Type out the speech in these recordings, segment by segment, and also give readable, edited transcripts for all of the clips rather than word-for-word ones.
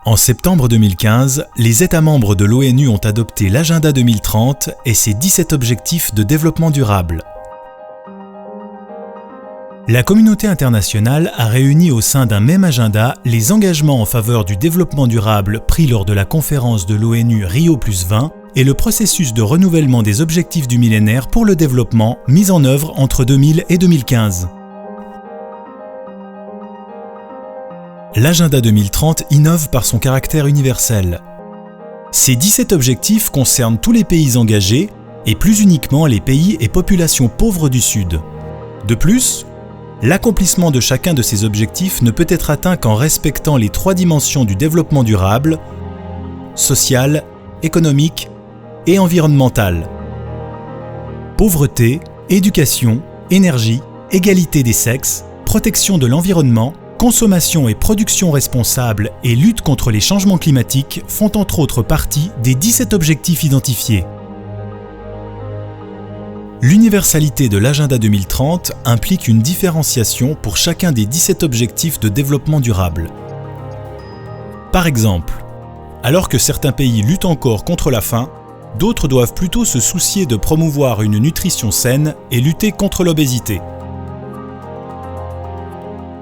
En septembre 2015, les États membres de l'ONU ont adopté l'Agenda 2030 et ses 17 objectifs de développement durable. La communauté internationale a réuni au sein d'un même agenda les engagements en faveur du développement durable pris lors de la conférence de l'ONU Rio+20 et le processus de renouvellement des objectifs du millénaire pour le développement mis en œuvre entre 2000 et 2015. L'Agenda 2030 innove par son caractère universel. Ces 17 objectifs concernent tous les pays engagés et plus uniquement les pays et populations pauvres du Sud. De plus, l'accomplissement de chacun de ces objectifs ne peut être atteint qu'en respectant les 3 dimensions du développement durable, social, économique et environnemental. Pauvreté, éducation, énergie, égalité des sexes, protection de l'environnement, consommation et production responsable et lutte contre les changements climatiques font entre autres partie des 17 objectifs identifiés. L'universalité de l'Agenda 2030 implique une différenciation pour chacun des 17 objectifs de développement durable. Par exemple, alors que certains pays luttent encore contre la faim, d'autres doivent plutôt se soucier de promouvoir une nutrition saine et lutter contre l'obésité.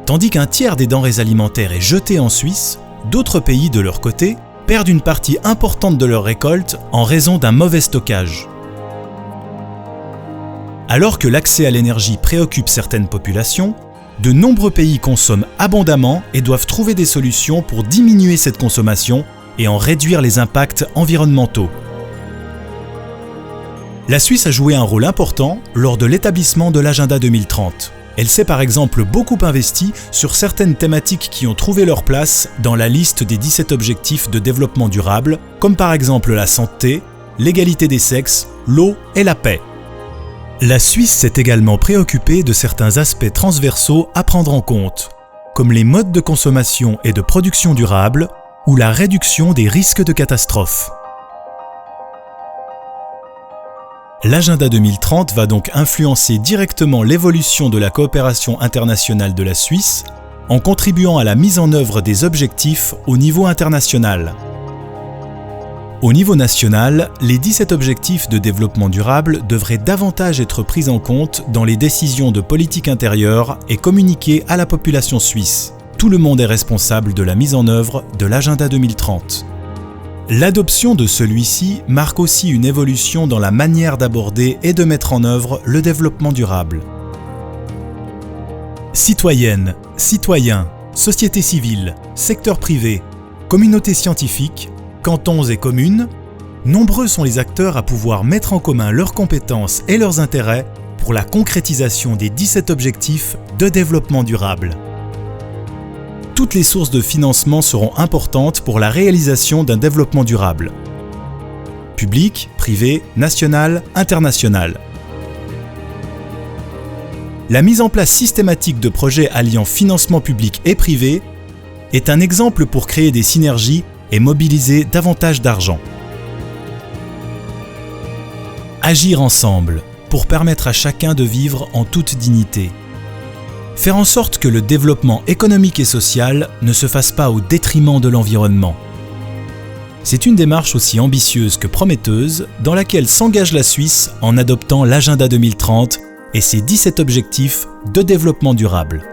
Tandis qu'un tiers des denrées alimentaires est jeté en Suisse, d'autres pays, de leur côté, perdent une partie importante de leur récolte en raison d'un mauvais stockage. Alors que l'accès à l'énergie préoccupe certaines populations, de nombreux pays consomment abondamment et doivent trouver des solutions pour diminuer cette consommation et en réduire les impacts environnementaux. La Suisse a joué un rôle important lors de l'établissement de l'Agenda 2030. Elle s'est par exemple beaucoup investie sur certaines thématiques qui ont trouvé leur place dans la liste des 17 objectifs de développement durable, comme par exemple la santé, l'égalité des sexes, l'eau et la paix. La Suisse s'est également préoccupée de certains aspects transversaux à prendre en compte, comme les modes de consommation et de production durable ou la réduction des risques de catastrophes. L'Agenda 2030 va donc influencer directement l'évolution de la coopération internationale de la Suisse en contribuant à la mise en œuvre des objectifs au niveau international. Au niveau national, les 17 objectifs de développement durable devraient davantage être pris en compte dans les décisions de politique intérieure et communiquées à la population suisse. Tout le monde est responsable de la mise en œuvre de l'Agenda 2030. L'adoption de celui-ci marque aussi une évolution dans la manière d'aborder et de mettre en œuvre le développement durable. Citoyennes, citoyens, société civile, secteur privé, communauté scientifique, cantons et communes, nombreux sont les acteurs à pouvoir mettre en commun leurs compétences et leurs intérêts pour la concrétisation des 17 objectifs de développement durable. Toutes les sources de financement seront importantes pour la réalisation d'un développement durable. Public, privé, national, international. La mise en place systématique de projets alliant financement public et privé est un exemple pour créer des synergies et mobiliser davantage d'argent. Agir ensemble pour permettre à chacun de vivre en toute dignité. Faire en sorte que le développement économique et social ne se fasse pas au détriment de l'environnement. C'est une démarche aussi ambitieuse que prometteuse dans laquelle s'engage la Suisse en adoptant l'Agenda 2030 et ses 17 objectifs de développement durable.